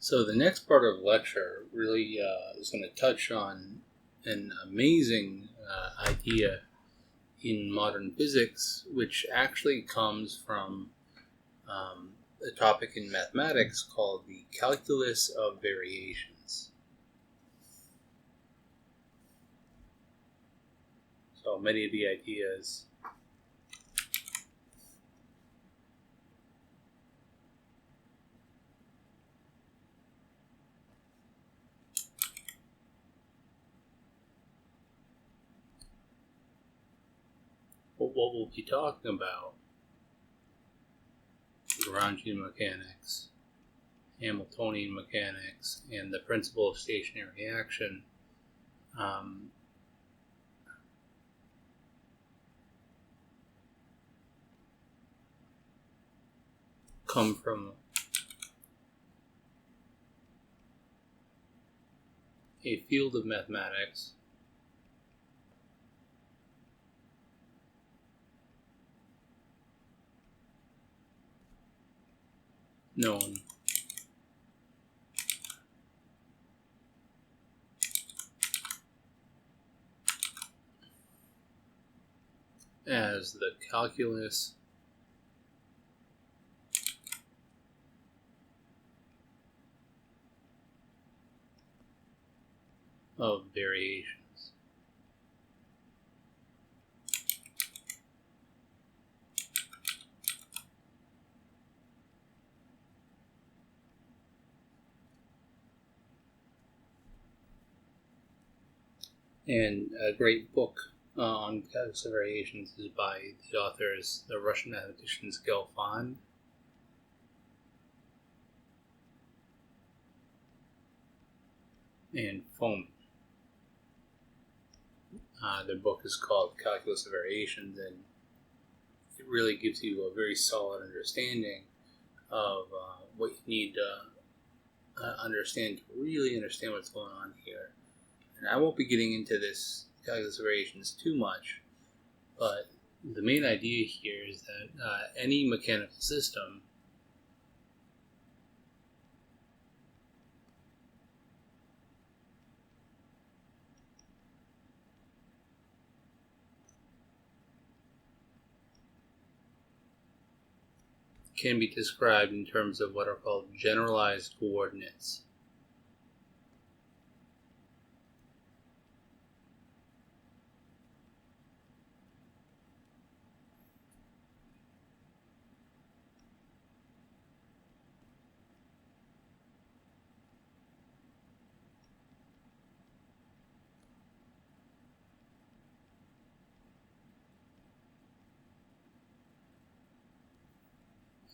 So the next part of the lecture really is going to touch on an amazing idea in modern physics, which actually comes from a topic in mathematics called the calculus of variations. So many of the ideas what we'll be talking about: Lagrangian mechanics, Hamiltonian mechanics, and the principle of stationary action. Come from a field of mathematics known as the calculus of variations. And a great book on calculus of variations is by the authors, the Russian mathematicians Gelfand and Fomin. Their book is called Calculus of Variations, and it really gives you a very solid understanding of what you need to understand to really understand what's going on here. And I won't be getting into this calculus of variations too much, but the main idea here is that any mechanical system can be described in terms of what are called generalized coordinates.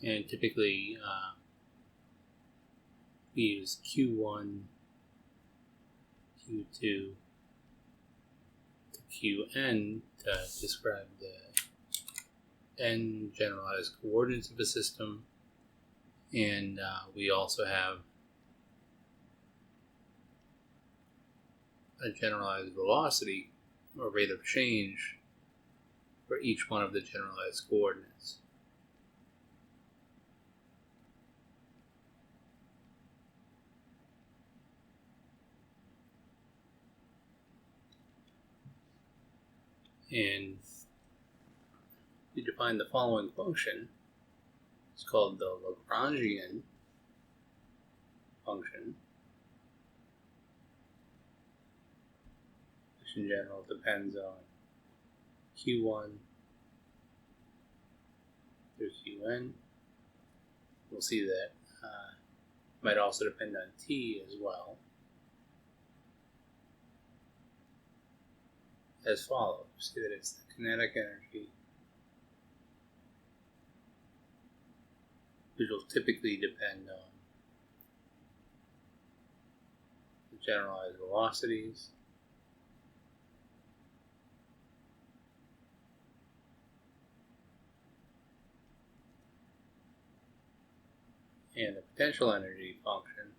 And typically we use Q1, Q2 to Qn to describe the n generalized coordinates of a system. And we also have a generalized velocity or rate of change for each one of the generalized coordinates. And we define the following function. It's called the Lagrangian function, which in general depends on Q1 through Qn. We'll see that it might also depend on T as well. As follows. See that it's the kinetic energy, which will typically depend on the generalized velocities, and the potential energy function,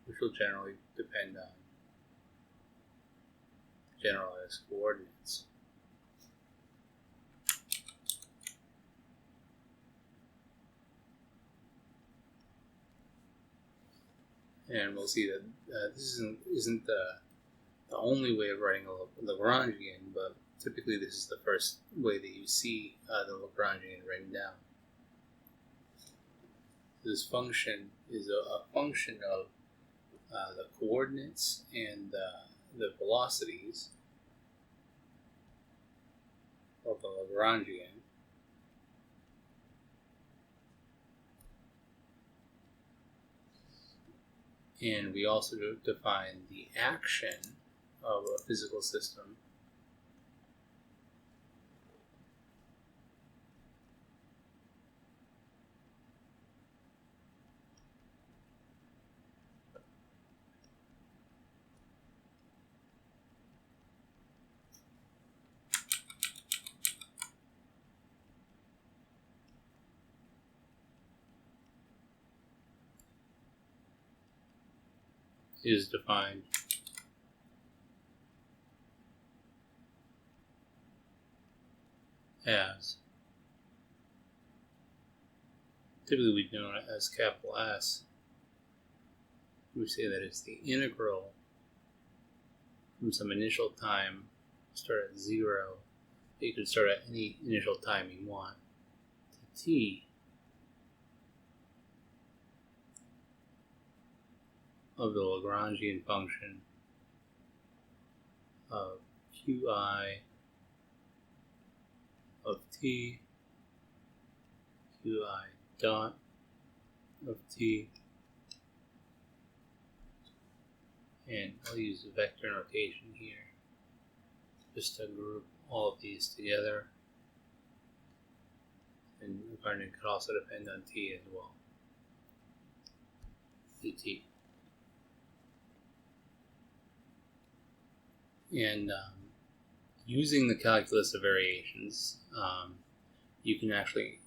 which will generally depend on generalized coordinates. and we'll see that this isn't the only way of writing a Lagrangian, but typically this is the first way that you see the Lagrangian written down. This function is a function of the coordinates and the velocities of the Lagrangian. And we also define the action of a physical system is defined as, typically we know it as capital S. We say that it's the integral from some initial time, start at 0. You can start at any initial time you want, to t of the Lagrangian function of qi of t, qi dot of t, and I'll use vector notation here just to group all of these together, and Lagrangian could also depend on t as well, dt. And using the calculus of variations, you can actually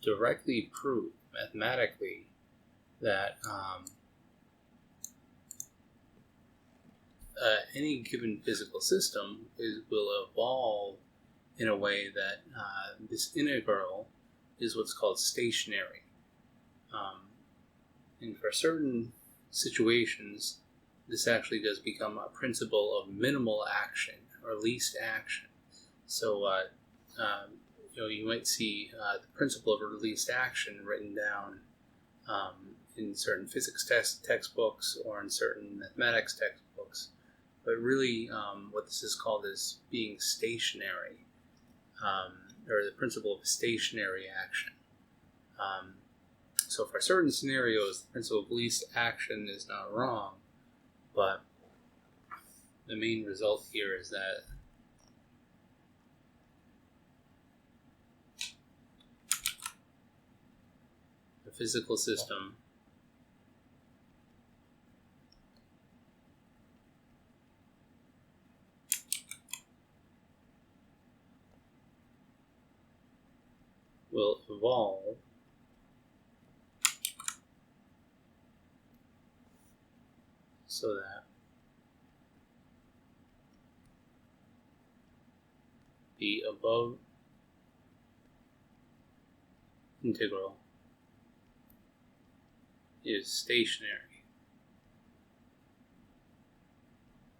directly prove mathematically that any given physical system will evolve in a way that this integral is what's called stationary. And for certain situations, this actually does become a principle of minimal action or least action. So, you might see the principle of least action written down in certain physics textbooks or in certain mathematics textbooks. But really, what this is called is being stationary, or the principle of stationary action. So for certain scenarios, the principle of least action is not wrong, but the main result here is that the physical system will evolve so that the above integral is stationary.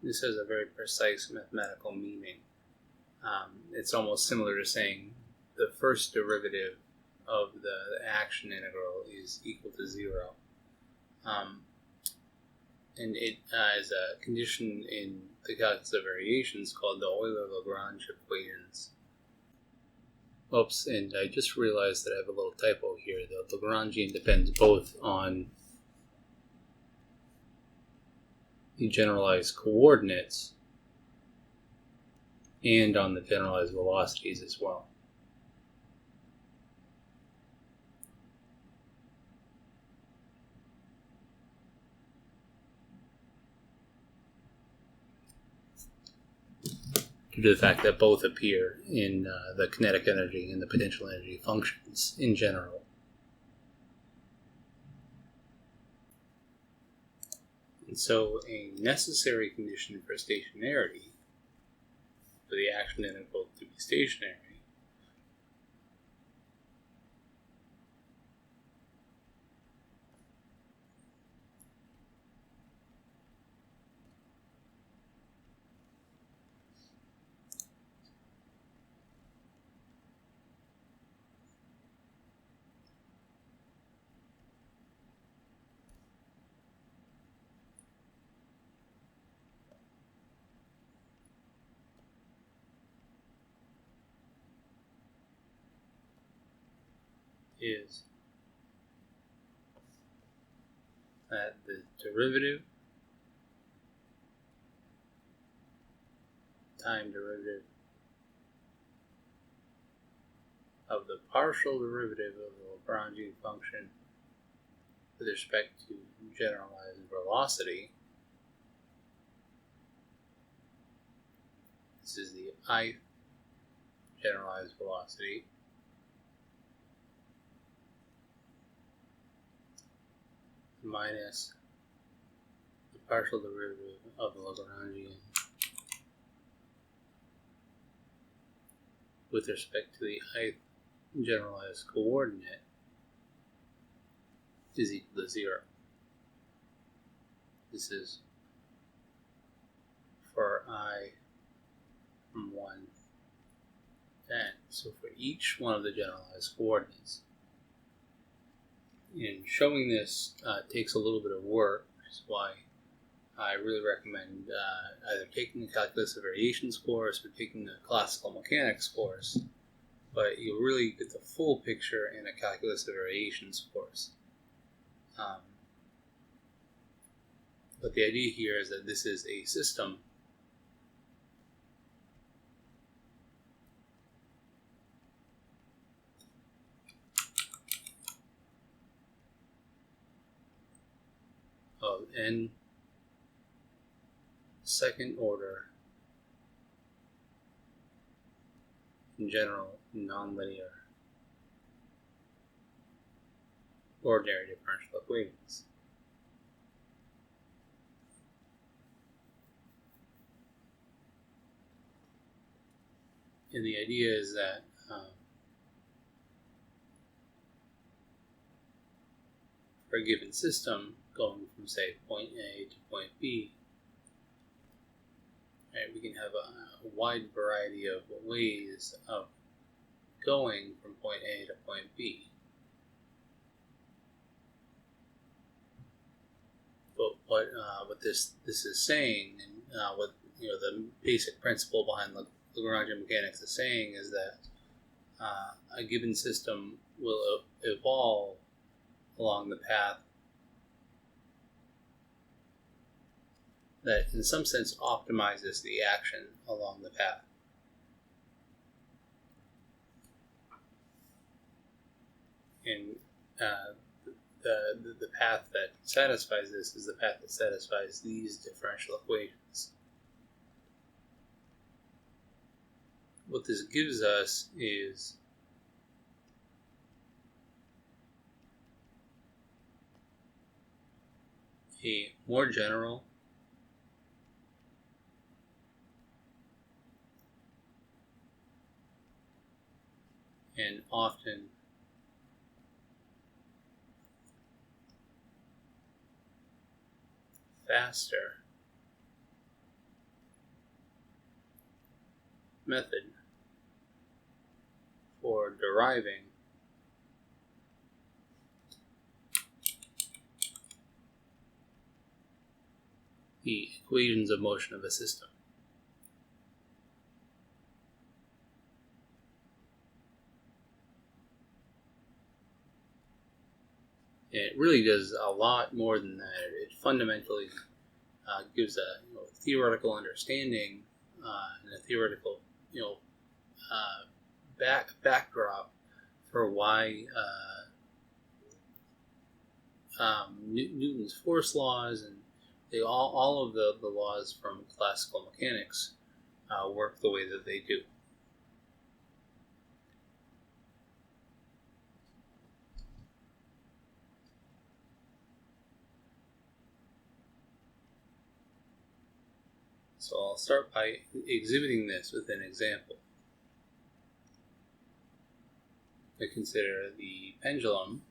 This has a very precise mathematical meaning. It's almost similar to saying the first derivative of the action integral is equal to 0. And it is a condition in the calculus of variations called the Oil of Lagrange Equations. Oops, and I just realized that I have a little typo here. The Lagrangian depends both on the generalized coordinates and on the generalized velocities as well. Due to the fact that both appear in the kinetic energy and the potential energy functions in general. And so a necessary condition for stationarity, for the action integral to be stationary, is that the derivative, time derivative of the partial derivative of the Lagrangian function with respect to generalized velocity, this is the ith generalized velocity, minus the partial derivative of the Lagrangian with respect to the ith generalized coordinate is equal to 0. This is for I from 1 to n. So for each one of the generalized coordinates. And showing this takes a little bit of work, which is why I really recommend either taking the calculus of variations course or taking the classical mechanics course, but you'll really get the full picture in a calculus of variations course. But the idea here is that this is a system of n second order, in general, nonlinear ordinary differential equations. And the idea is that for a given system going from, say, point A to point B, right, we can have a wide variety of ways of going from point A to point B. But what this is saying, and what the basic principle behind Lagrangian mechanics is saying, is that a given system will evolve along the path that in some sense optimizes the action along the path. And the path that satisfies this is the path that satisfies these differential equations. What this gives us is a more general and often faster method for deriving the equations of motion of a system. And it really does a lot more than that. It fundamentally gives a theoretical understanding and a theoretical backdrop for why Newton's force laws and all of the laws from classical mechanics work the way that they do. So I'll start by exhibiting this with an example. I consider the pendulum,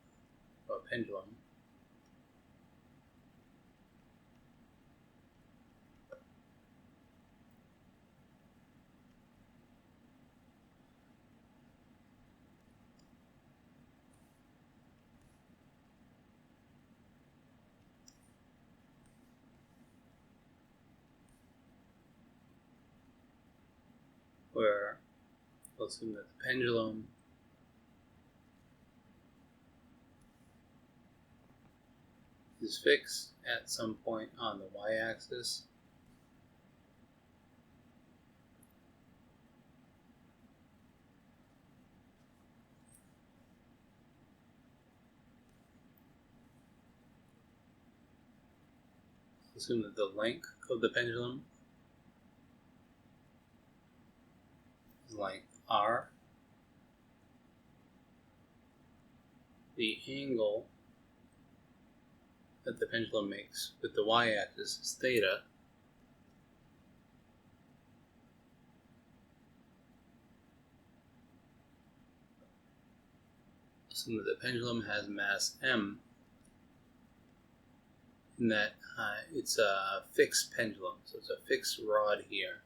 where we'll assume that the pendulum is fixed at some point on the y-axis. Assume that the length of the pendulum is length r. The angle that the pendulum makes with the y-axis is theta. Assume that the pendulum has mass m, and that it's a fixed pendulum, so it's a fixed rod here.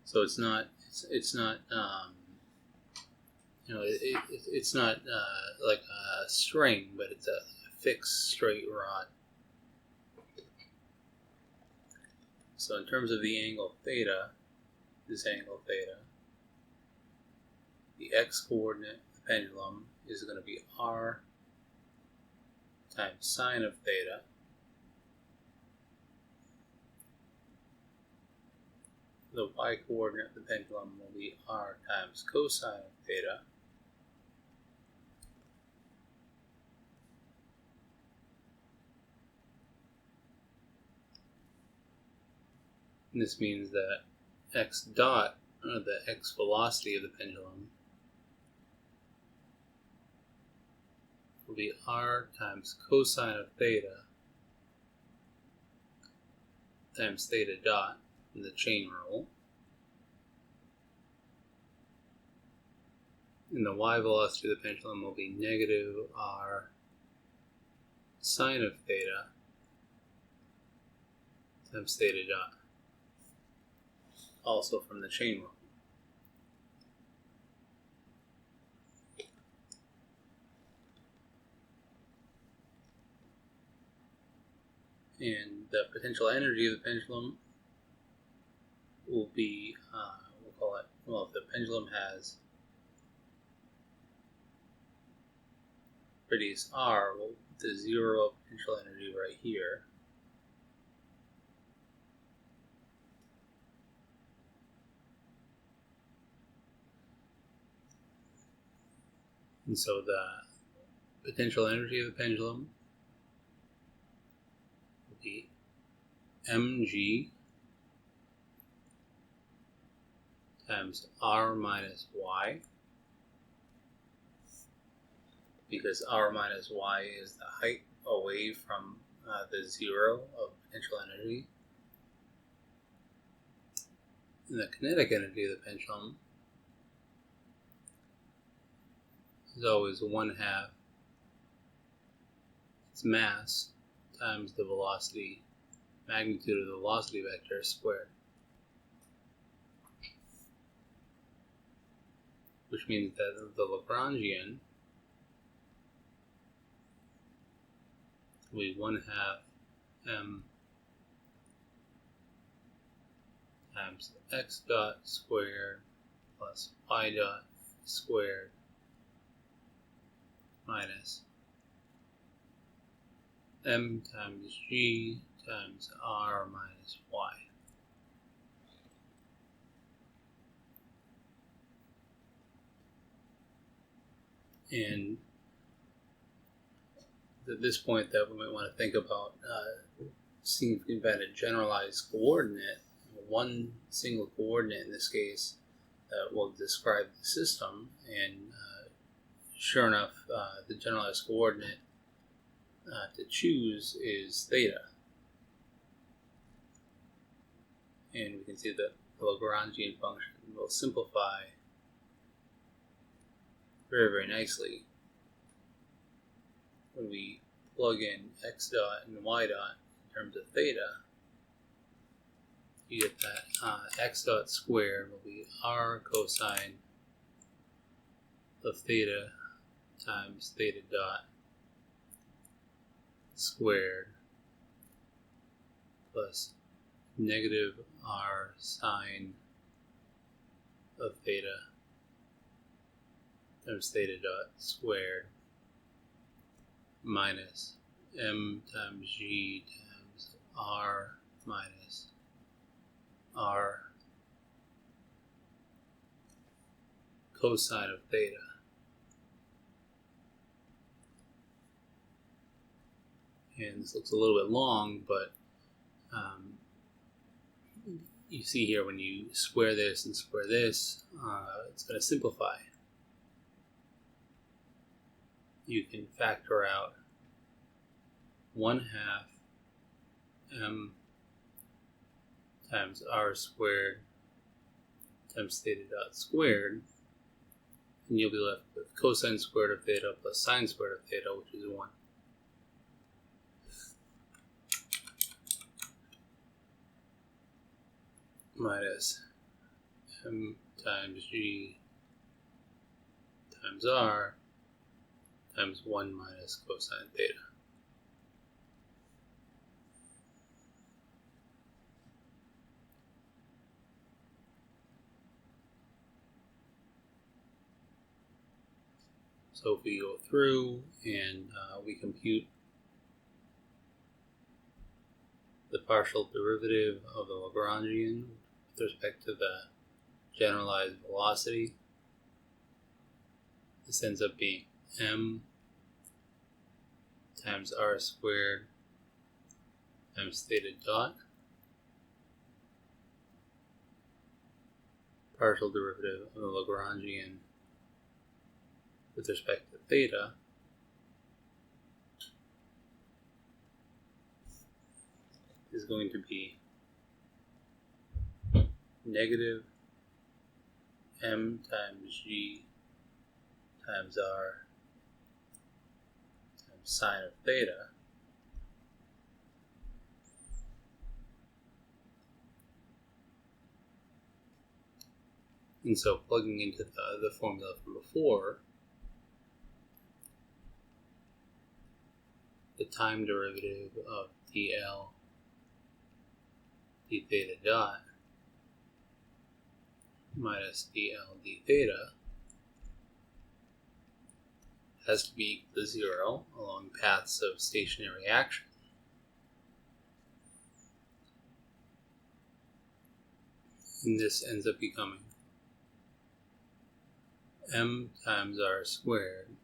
So it's not it's not like a string, but it's a fixed straight rod. So in terms of the angle theta, this angle theta, the x-coordinate of the pendulum is going to be r times sine of theta. The y-coordinate of the pendulum will be r times cosine of theta. And this means that x dot, or the x velocity of the pendulum, will be r times cosine of theta times theta dot in the chain rule. And the y velocity of the pendulum will be negative r sine of theta times theta dot, also from the chain rule. And the potential energy of the pendulum will be, we'll call it, well, if the pendulum has radius r, well, the zero potential energy right here. And so the potential energy of the pendulum will be mg times r minus y, because r minus y is the height away from the zero of potential energy. And the kinetic energy of the pendulum is always 1/2 its mass times the velocity, magnitude of the velocity vector squared. Which means that the Lagrangian will be 1/2 m times x dot squared plus y dot squared minus m times g times r minus y. And at this point that we might want to think about seeing if we can find a generalized coordinate, one single coordinate in this case, that will describe the system. And sure enough, the generalized coordinate to choose is theta. And we can see that the Lagrangian function will simplify very, very nicely when we plug in x dot and y dot in terms of theta. You get that x dot squared will be r cosine of theta times theta dot squared plus negative r sine of theta times theta dot squared minus m times g times r minus r cosine of theta. And this looks a little bit long, but you see here when you square this and square this, it's going to simplify. You can factor out 1/2 m times r squared times theta dot squared, and you'll be left with cosine squared of theta plus sine squared of theta, which is 1. Minus m times g times r times 1 minus cosine theta. So if we go through and we compute the partial derivative of the Lagrangian with respect to the generalized velocity, this ends up being m times r squared times theta dot, partial derivative of the Lagrangian with respect to theta is going to be negative m times g times r times sine of theta and so plugging into the formula from before, the time derivative of dl d theta dot minus dl d theta has to be equal to 0 along paths of stationary action. And this ends up becoming m times r squared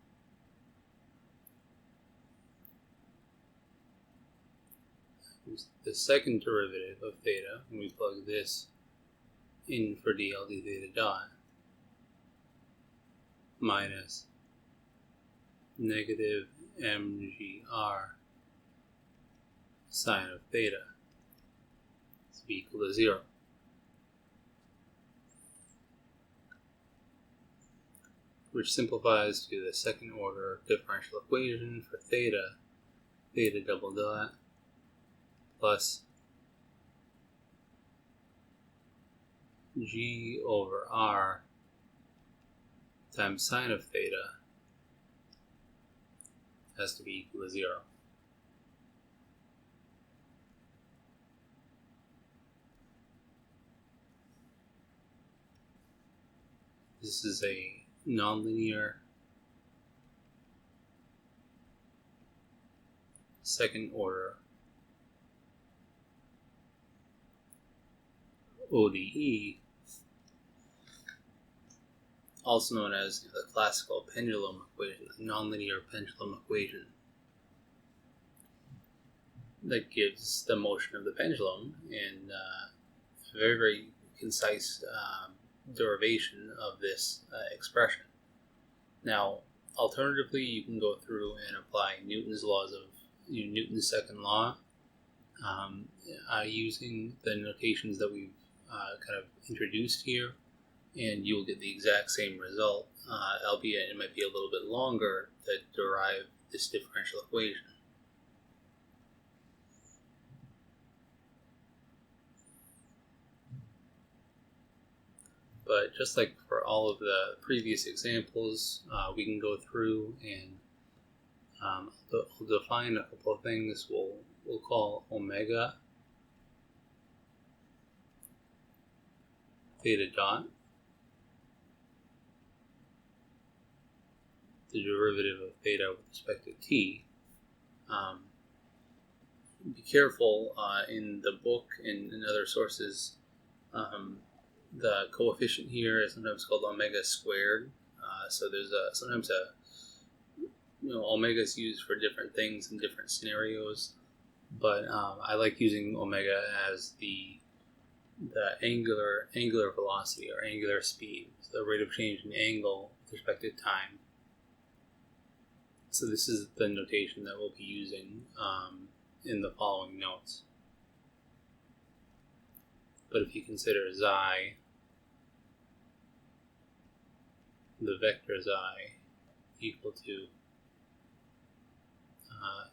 the second derivative of theta, when we plug this in for dl d theta dot, minus negative mgr sine of theta to be equal to 0. Which simplifies to the second order differential equation for theta, theta double dot, plus g over r times sine of theta has to be equal to 0. This is a nonlinear second order ODE, also known as the classical pendulum equation, the nonlinear pendulum equation, that gives the motion of the pendulum and a very, very concise derivation of this expression. Now, alternatively, you can go through and apply Newton's laws of Newton's second law using the notations that we've kind of introduced here, and you'll get the exact same result, albeit it might be a little bit longer to derive this differential equation. But just like for all of the previous examples, we can go through and I'll define a couple of things we'll call omega theta dot, the derivative of theta with respect to t. Be careful in the book and in other sources. The coefficient here is sometimes called omega squared. So there's sometimes omega is used for different things in different scenarios. But I like using omega as the angular velocity or angular speed, so the rate of change in angle with respect to time. So this is the notation that we'll be using in the following notes. But if you consider xi, the vector xi equal to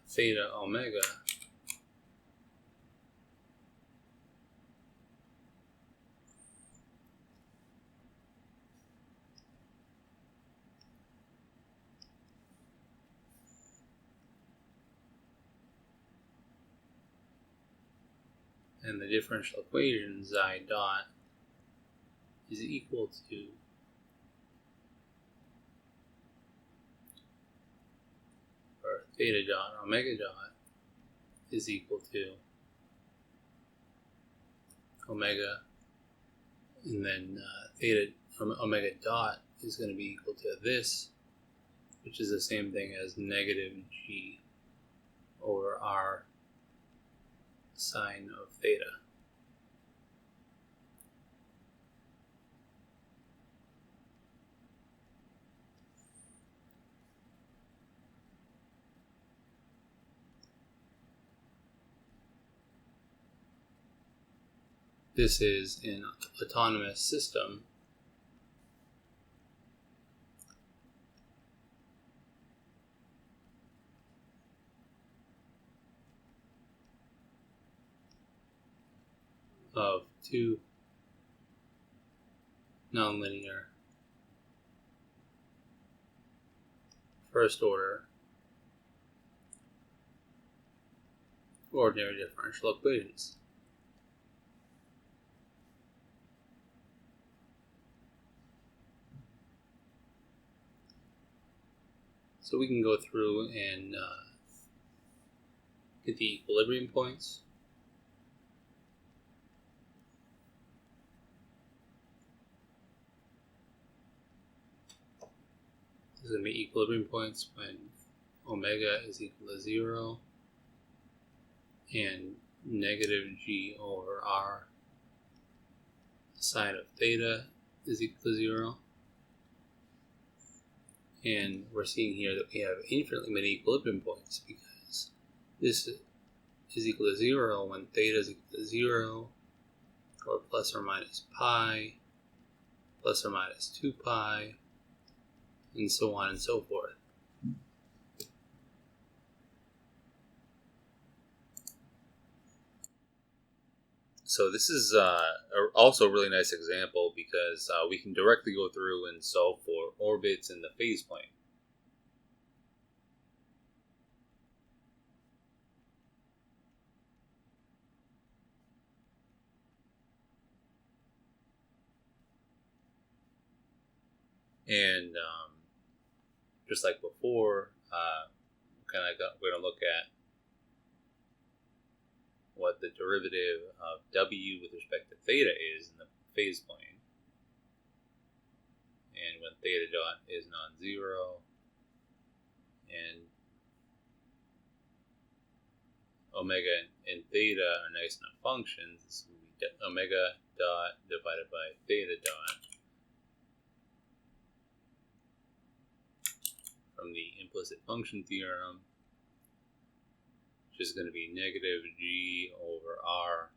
theta omega, and the differential equation xi dot is equal to theta dot omega dot is equal to omega, and then theta omega dot is going to be equal to this, which is the same thing as negative g over r sine of theta. This is an autonomous system of two nonlinear first order ordinary differential equations. So we can go through and get the equilibrium points. This is going to be equilibrium points when omega is equal to 0 and negative g over r sine of theta is equal to 0. And we're seeing here that we have infinitely many equilibrium points because this is equal to 0 when theta is equal to 0, or plus or minus pi, plus or minus 2 pi, and so on and so forth. So this is also a really nice example because we can directly go through and solve for orbits in the phase plane. And just like before, we're going to look at what the derivative of w with respect to theta is in the phase plane. And when theta dot is non-zero and omega and theta are nice enough functions, this will be omega dot divided by theta dot from the implicit function theorem, which is going to be negative g over r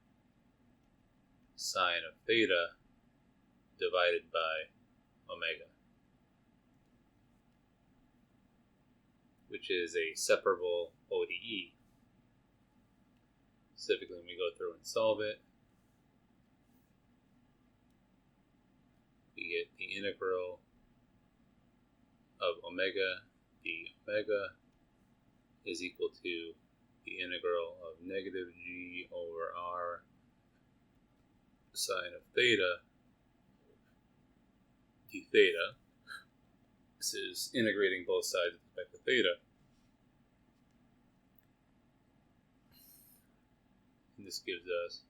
sine of theta divided by omega, which is a separable ODE. Specifically, when we go through and solve it, we get the integral of omega d omega is equal to the integral of negative g over r sine of theta d theta. This is integrating both sides with respect to theta. And this gives us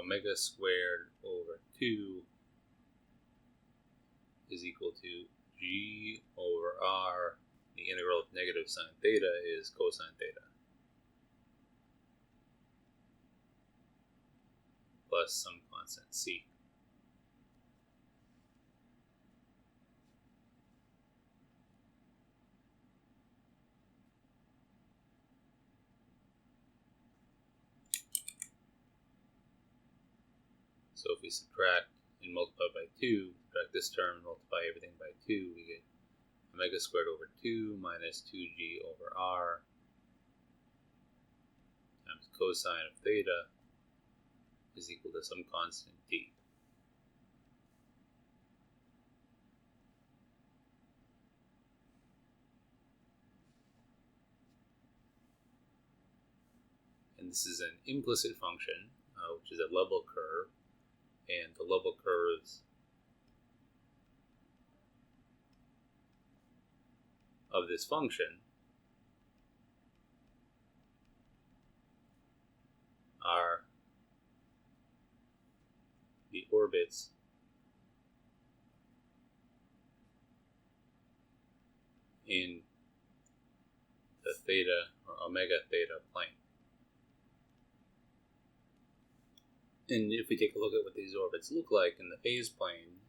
omega squared over 2 is equal to g over r. The integral of negative sine theta is cosine theta, plus some constant c. So if we subtract and multiply by 2, subtract this term and multiply everything by 2, we get omega squared over 2 minus 2g over r times cosine of theta is equal to some constant d. And this is an implicit function, which is a level curve, and the level curves of this function are the orbits in the theta or omega theta plane. And if we take a look at what these orbits look like in the phase plane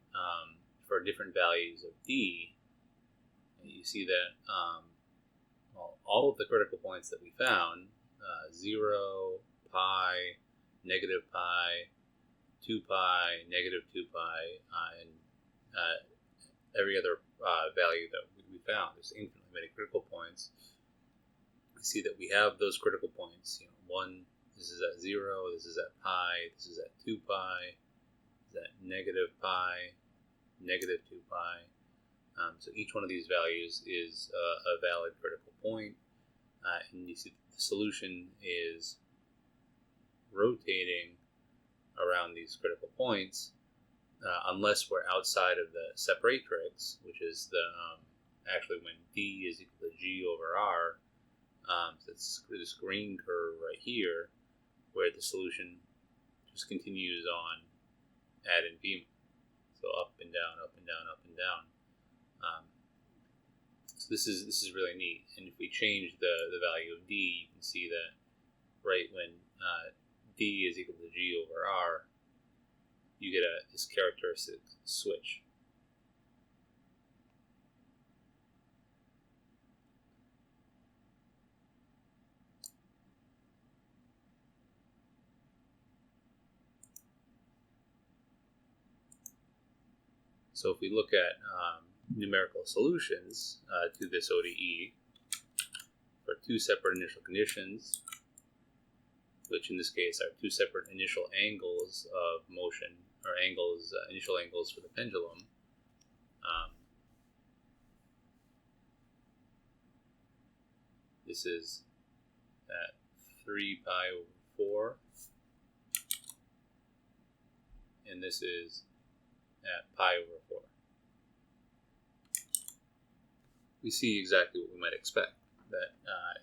for different values of d, you see that all of the critical points that we found, 0, pi, negative pi, 2 pi, negative 2 pi, and every other value that we found, there's infinitely many critical points. We see that we have those critical points. One, this is at 0, this is at pi, this is at 2 pi, this is at negative pi, negative 2 pi. So each one of these values is a valid critical point. And you see that the solution is rotating around these critical points unless we're outside of the separatrix, which is the actually when d is equal to g over r. So it's this green curve right here where the solution just continues on ad infinitum. So up and down, up and down, up and down. So this is really neat. And if we change the value of d, you can see that right when d is equal to g over r, you get this characteristic switch. So if we look at numerical solutions to this ODE for two separate initial conditions, which in this case are two separate initial angles of motion, or angles, initial angles for the pendulum. This is at 3 pi over 4, and this is at pi over 4. We see exactly what we might expect, that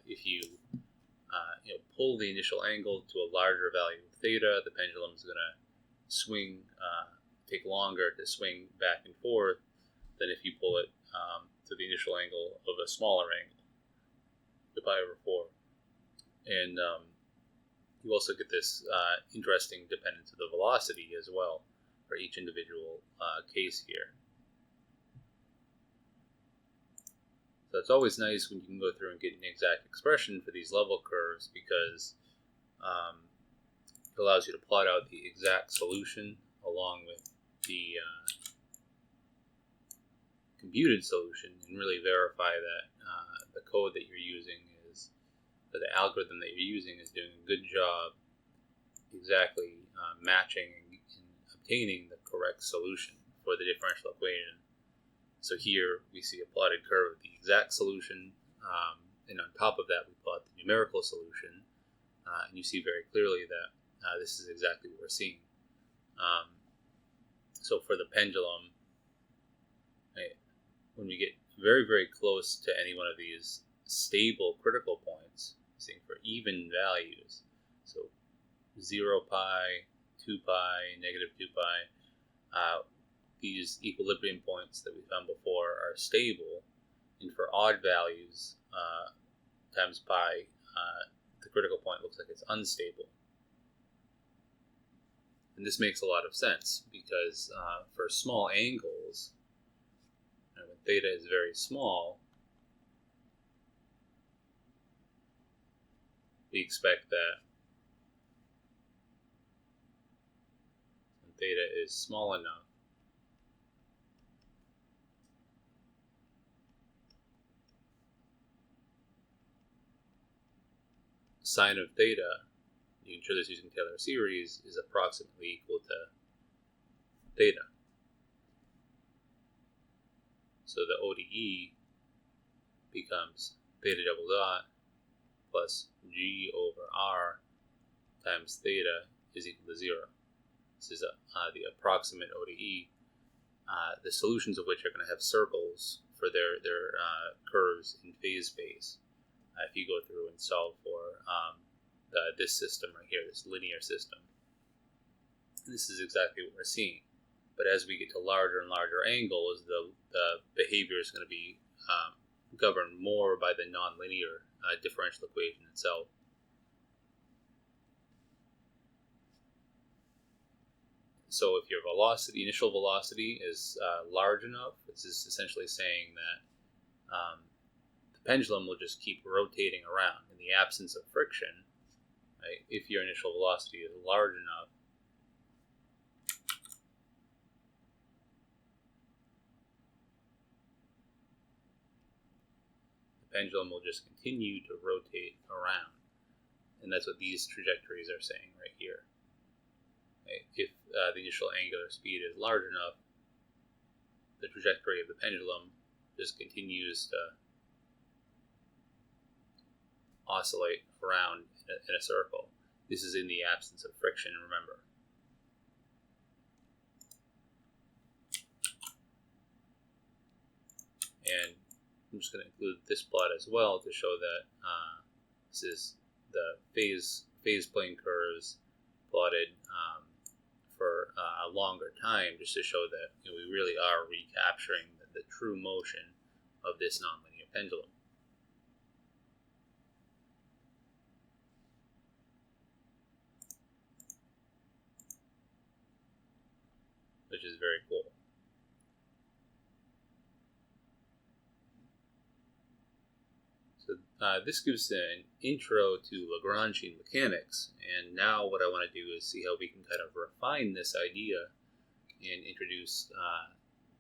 if you pull the initial angle to a larger value of theta, the pendulum is going to swing, take longer to swing back and forth than if you pull it to the initial angle of a smaller angle, the pi over 4. And you also get this interesting dependence of the velocity as well for each individual case here. So it's always nice when you can go through and get an exact expression for these level curves, because it allows you to plot out the exact solution along with the computed solution and really verify that the code that you're using is, that the algorithm that you're using is doing a good job exactly matching and obtaining the correct solution for the differential equation. So here we see a plotted curve of the exact solution and on top of that we plot the numerical solution, and you see very clearly that this is exactly what we're seeing. So for the pendulum, right, when we get very, very close to any one of these stable critical points, saying for even values, so 0 pi, 2 pi, negative 2 pi, these equilibrium points that we found before are stable, and for odd values times pi, the critical point looks like it's unstable. And this makes a lot of sense because for small angles, when theta is very small, we expect that when theta is small enough, sine of theta, you can show this using Taylor series, is approximately equal to theta. So the ODE becomes theta double dot plus g over r times theta is equal to 0. This is the approximate ODE, the solutions of which are going to have circles for their curves in phase space. If you go through and solve for this system right here, this linear system, this is exactly what we're seeing. But as we get to larger and larger angles, the behavior is going to be governed more by the nonlinear differential equation itself. So if your velocity, initial velocity, is large enough, this is essentially saying that the pendulum will just keep rotating around in the absence of friction. Right? If your initial velocity is large enough, the pendulum will just continue to rotate around. And that's what these trajectories are saying right here. Right? If the initial angular speed is large enough, the trajectory of the pendulum just continues to oscillate around in a circle. This is in the absence of friction, remember. And I'm just going to include this plot as well to show that this is the phase plane curves plotted for a longer time, just to show that we really are recapturing the true motion of this nonlinear pendulum. Which is very cool. So this gives an intro to Lagrangian mechanics, and now what I want to do is see how we can kind of refine this idea and introduce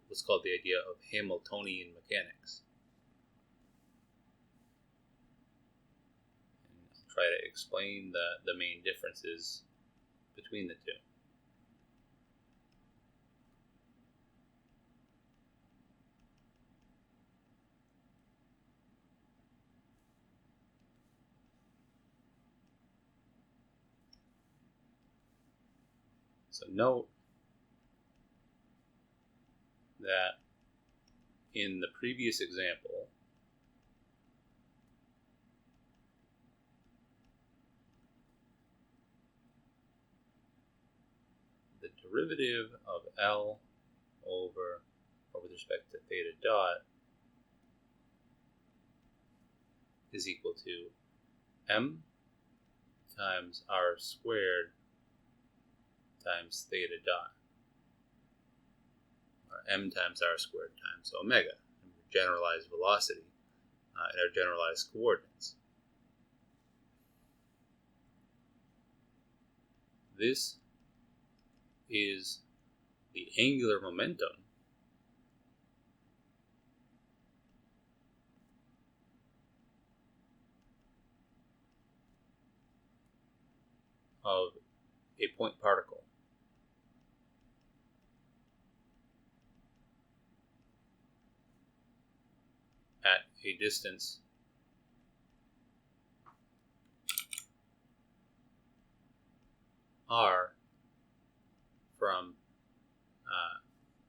what's called the idea of Hamiltonian mechanics. And I'll try to explain the main differences between the two. So note that in the previous example, the derivative of L over, or with respect to theta dot, is equal to m times r squared times theta dot, or m times r squared times omega, generalized velocity in our generalized coordinates. This is the angular momentum of a point particle at a distance r from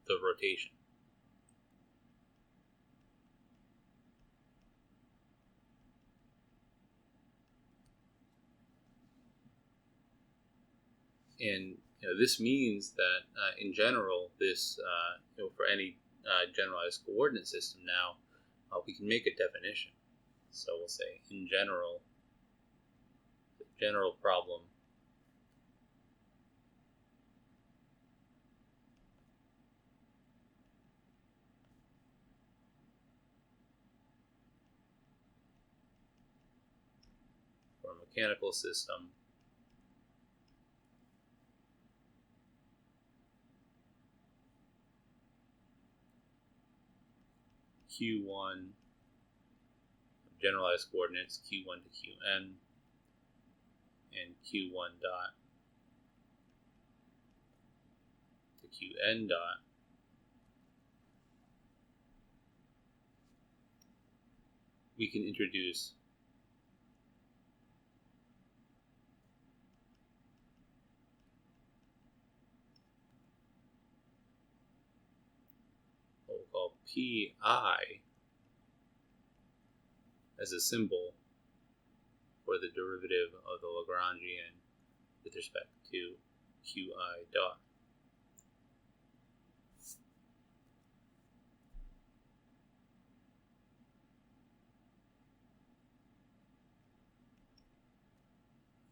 the rotation. And this means that in general, this for any generalized coordinate system now, we can make a definition. So we'll say, in general, the general problem for a mechanical system Q1 generalized coordinates Q1 to Qn and Q1 dot to Qn dot we can introduce what we'll call Pi as a symbol for the derivative of the Lagrangian with respect to Qi dot.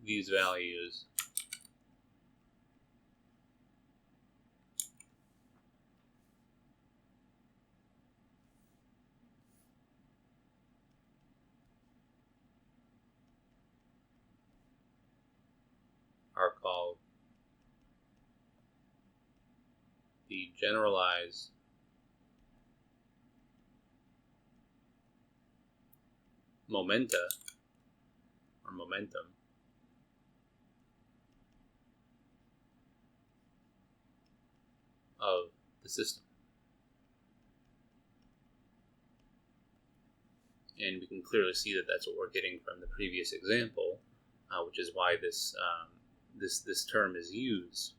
These values are called the generalized momenta or momentum of the system. And we can clearly see that that's what we're getting from the previous example, which is why this term is used.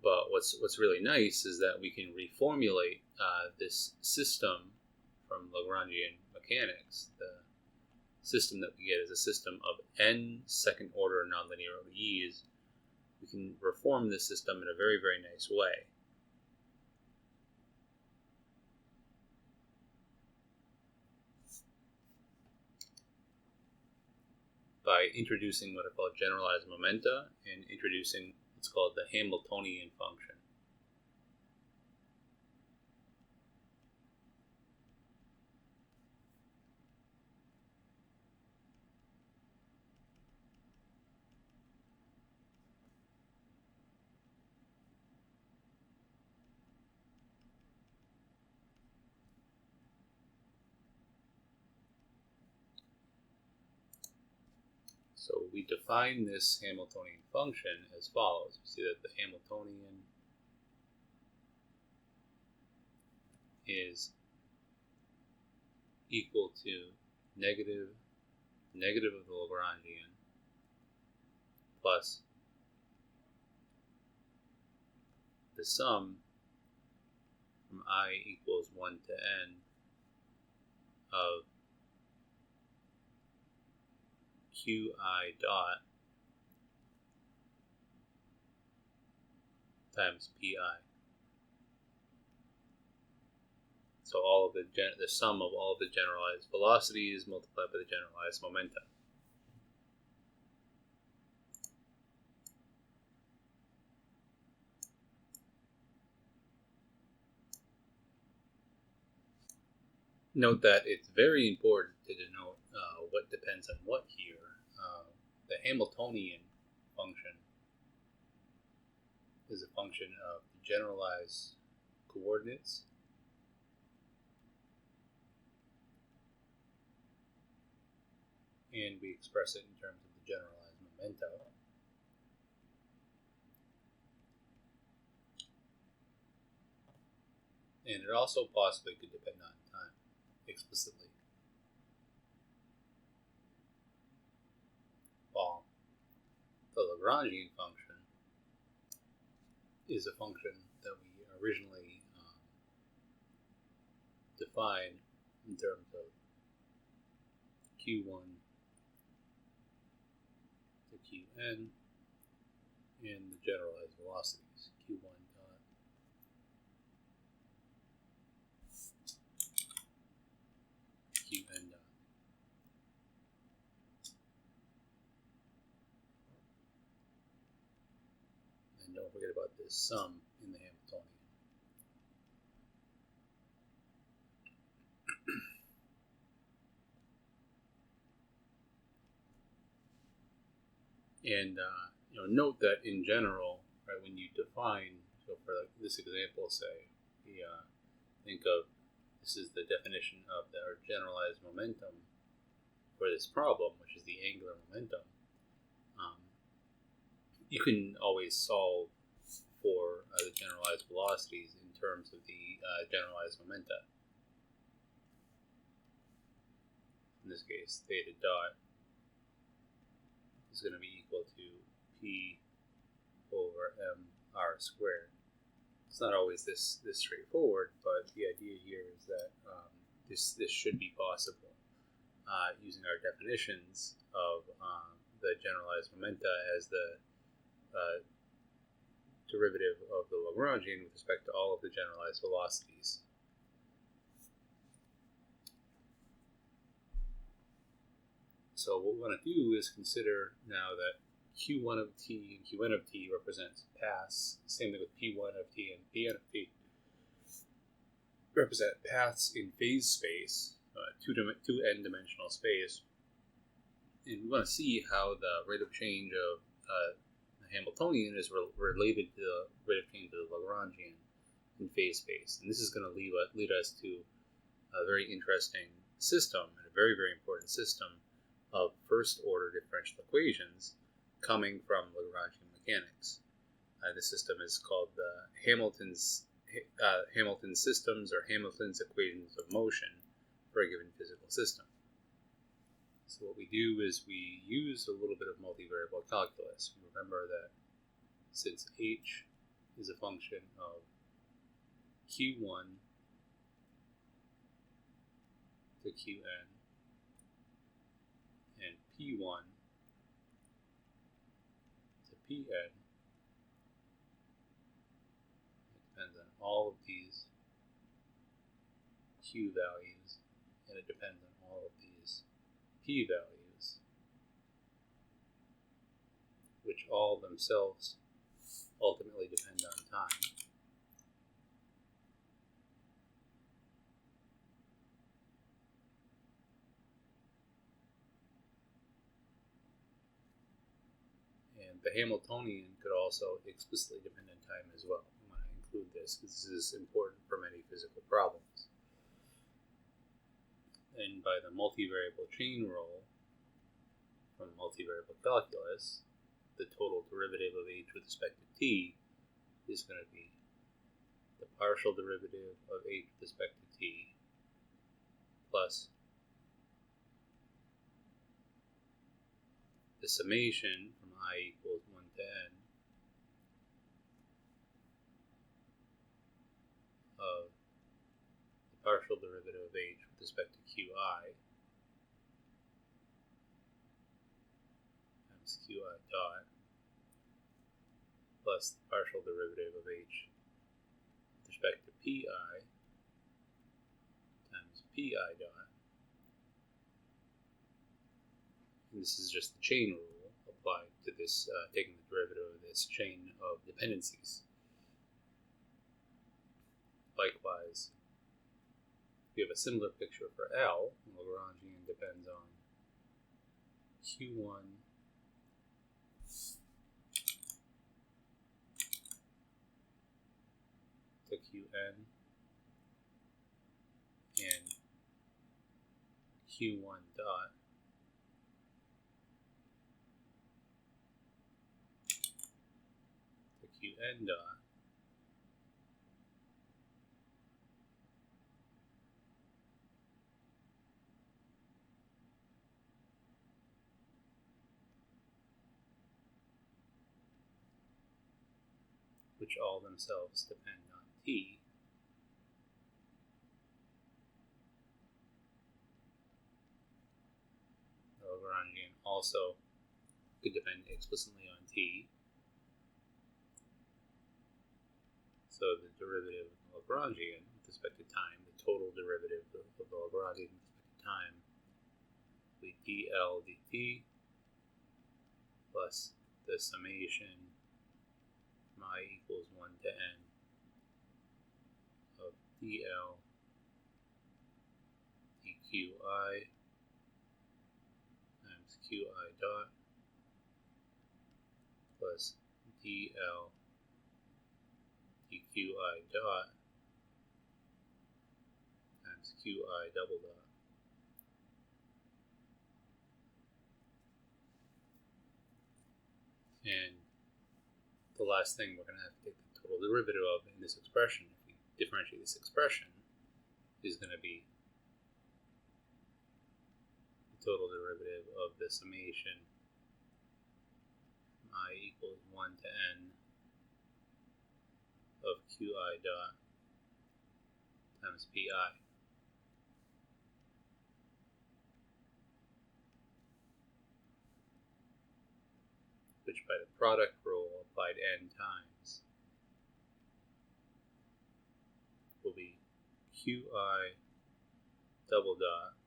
But what's really nice is that we can reformulate this system from Lagrangian mechanics. The system that we get is a system of n second order nonlinear ODEs. We can reform this system in a very, very nice way. By introducing what are called generalized momenta and introducing what's called the Hamiltonian function. So we define this Hamiltonian function as follows. We see that the Hamiltonian is equal to negative of the Lagrangian plus the sum from I equals 1 to n of Qi dot times Pi. So all of the sum of all of the generalized velocities multiplied by the generalized momenta. Note that it's very important to denote what depends on what here. The Hamiltonian function is a function of the generalized coordinates and we express it in terms of the generalized momenta. And it also possibly could depend on time explicitly. all, the Lagrangian function is a function that we originally defined in terms of q1 to qn and the generalized velocities, q1 dot qn dot. And don't forget about this sum in the Hamiltonian. And note that in general, right, when you define, so for like this example, say, we think of this is the definition of our generalized momentum for this problem, which is the angular momentum. You can always solve for the generalized velocities in terms of the generalized momenta. In this case, theta dot is going to be equal to P over mr squared. It's not always this straightforward, but the idea here is that this should be possible using our definitions of the generalized momenta as the derivative of the Lagrangian with respect to all of the generalized velocities. So what we want to do is consider now that q1 of t and qn of t represents paths. Same thing with p1 of t and pn of t represent paths in phase space, 2n dimensional space. And we want to see how the rate of change of the Hamiltonian is related to the rate of change of the Lagrangian in phase space. And this is going to lead us to a very interesting system, and a very, very important system of first-order differential equations coming from Lagrangian mechanics. The system is called the Hamilton's systems, or Hamilton's equations of motion for a given physical system. So what we do is we use a little bit of multivariable calculus. Remember that since h is a function of q1 to qn and p1 to pn, it depends on all of these q values, and it depends on all of these p values, which all themselves ultimately depend on time. And the Hamiltonian could also explicitly depend on time as well. I want to include this because this is important for many physical problems. And by the multivariable chain rule from multivariable calculus, the total derivative of h with respect to t is going to be the partial derivative of h with respect to t plus the summation from I equals 1 to n of the partial derivative of h with respect to qi times qi dot plus the partial derivative of h with respect to pi times pi dot. And this is just the chain rule applied to this, taking the derivative of this chain of dependencies. Likewise, we have a similar picture for L. Lagrangian depends on q1 to qn and q1 dot to qn dot which all themselves depend on t. The Lagrangian also could depend explicitly on t. So the derivative of the Lagrangian with respect to time, the total derivative of the Lagrangian with respect to time, will be dl dt plus the summation from I equals 1 to n of dl dqi times qi dot plus dl dqi dot times qi double dot. And the last thing we're going to have to take the total derivative of in this expression, if we differentiate this expression, is going to be the total derivative of the summation from I equals 1 to n of qi dot times pi. Which by the product rule applied n times will be qi double dot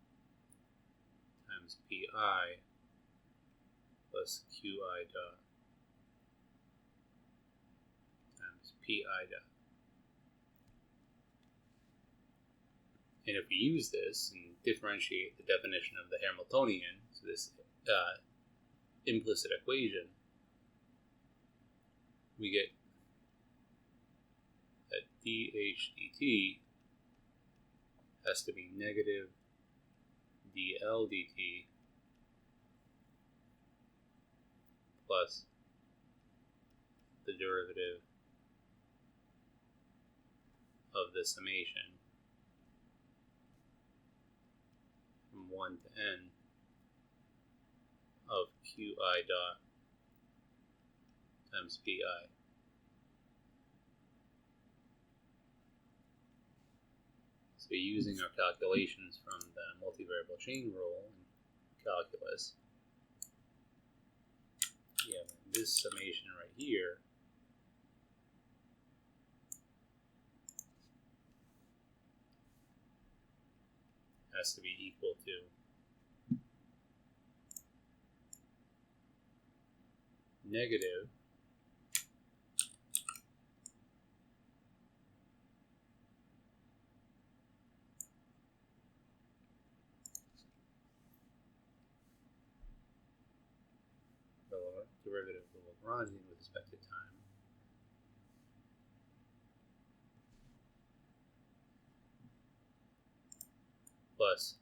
times pi plus qi dot times pi dot. And if we use this and differentiate the definition of the Hamiltonian, so this implicit equation, we get that dH dt has to be negative dl dt plus the derivative of the summation from 1 to n of qi dot times pi. So using our calculations from the multivariable chain rule in calculus, we have this summation right here has to be equal to negative the derivative of the Lagrangian with respect to time plus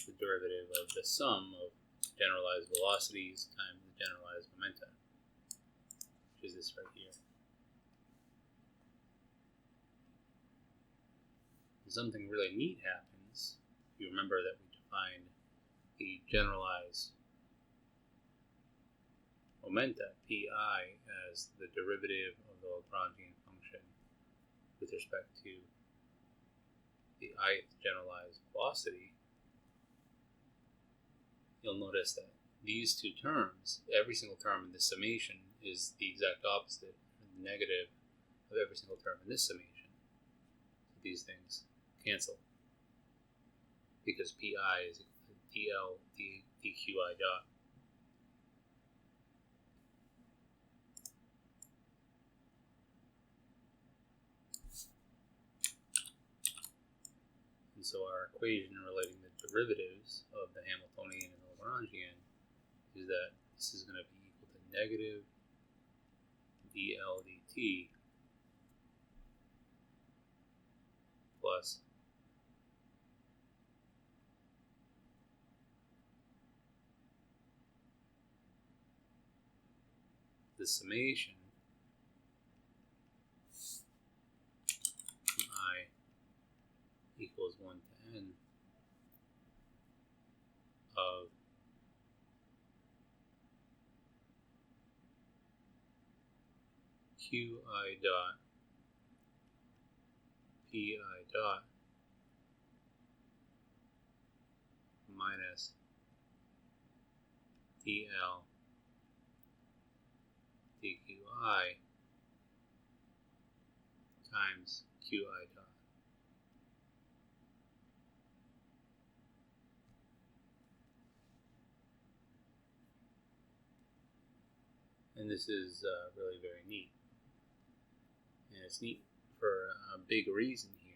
the derivative of the sum of generalized velocities times the generalized momenta, which is this right here. And something really neat happens. You remember that we defined the generalized momenta, pi, as the derivative of the Lagrangian function with respect to the ith generalized velocity. You'll notice that these two terms, every single term in this summation, is the exact opposite, the negative of every single term in this summation. So these things cancel because pi is equal to dl dqi dot. And so our equation relating the derivatives of the Hamiltonian and the Lagrangian is that this is going to be equal to negative dl dt plus the summation from I equals 1 to n of qi dot pi dot minus dl dqi times qi dot. And this is really very neat. And it's neat for a big reason here.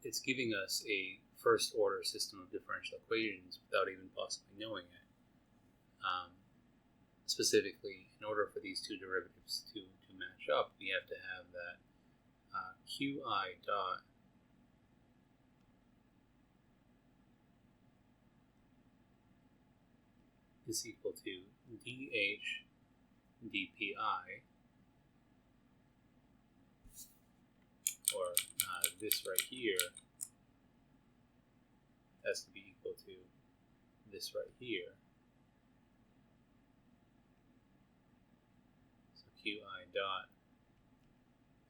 It's giving us a first order system of differential equations without even possibly knowing it. Specifically, in order for these two derivatives to match up, we have to have that qi dot is equal to dh dpi, or this right here has to be equal to this right here. So qi dot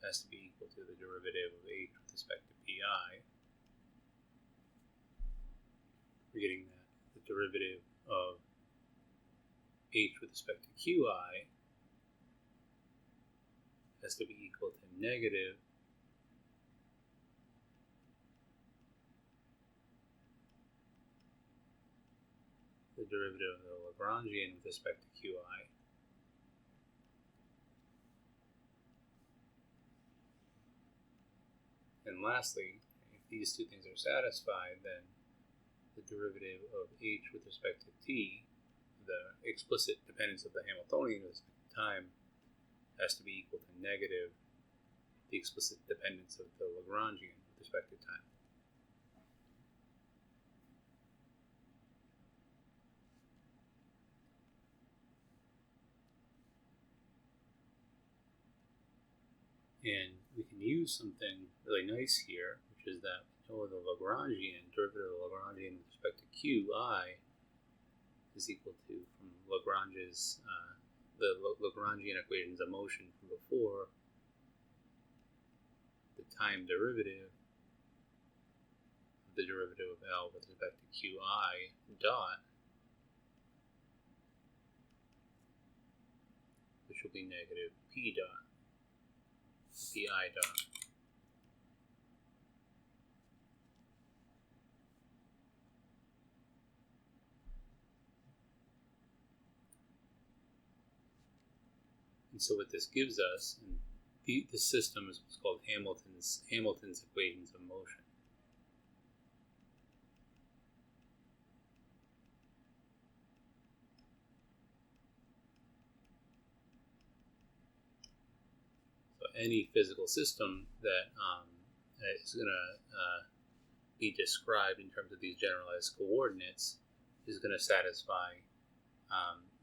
has to be equal to the derivative of h with respect to pi. We're getting that the derivative of h with respect to qi has to be equal to negative the derivative of the Lagrangian with respect to qi. And lastly, if these two things are satisfied, then the derivative of h with respect to t, the explicit dependence of the Hamiltonian with respect to time, has to be equal to negative the explicit dependence of the Lagrangian with respect to time. And we can use something really nice here, which is that we know the Lagrangian, derivative of the Lagrangian with respect to qi is equal to, from Lagrange's, the Lagrangian equations of motion from before, the time derivative of the derivative of L with respect to qi dot, which will be negative p dot, pi dot. And so what this gives us, and this system is what's called Hamilton's equations of motion. So any physical system that is going to be described in terms of these generalized coordinates is going to satisfy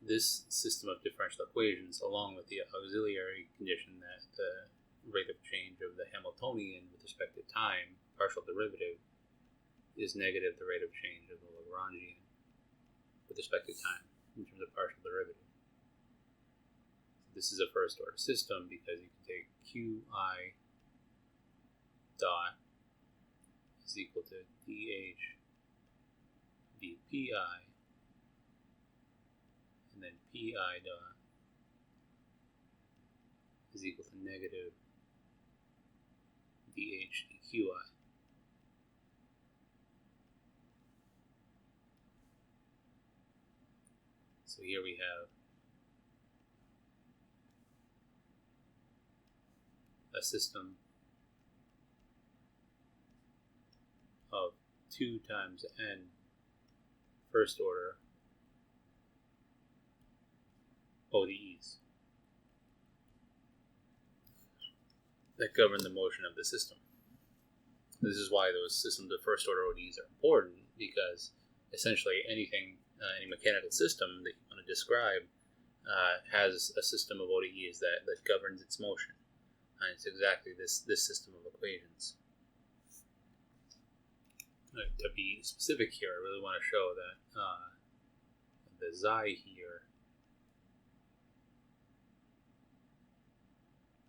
this system of differential equations, along with the auxiliary condition that the rate of change of the Hamiltonian with respect to time, partial derivative, is negative the rate of change of the Lagrangian with respect to time in terms of partial derivative. So this is a first order system because you can take qi dot is equal to dh dpi, and then pi dot is equal to negative dh dqi. So here we have a system of 2 times n first order ODEs that govern the motion of the system. This is why those systems of first order ODEs are important, because essentially anything, any mechanical system that you want to describe has a system of ODEs that governs its motion. And it's exactly this system of equations. To be specific here, I really want to show that the xi here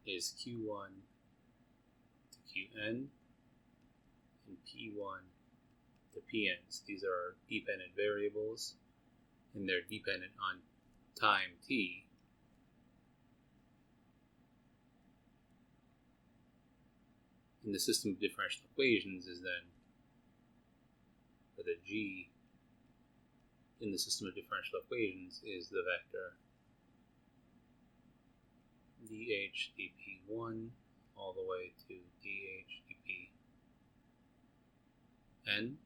is Q1 to Qn and P1 to Pn's. These are dependent variables, and they're dependent on time t. And the system of differential equations is then, or the G in the system of differential equations is the vector dH dP1 all the way to dH dPn, and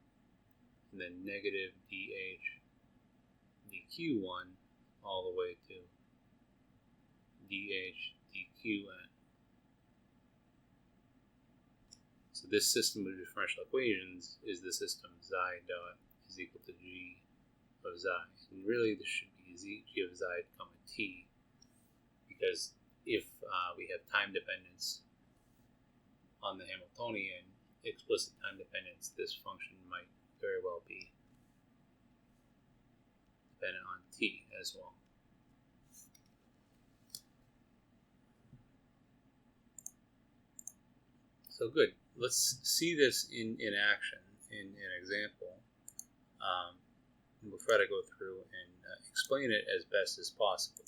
then negative dH dQ1 all the way to dH dQn. So this system of differential equations is the system xi dot is equal to G of xi. And really this should be G of xi comma t, because if we have time dependence on the Hamiltonian, explicit time dependence, this function might very well be dependent on t as well. So good. Let's see this in action in an example. We'll try to go through and explain it as best as possible.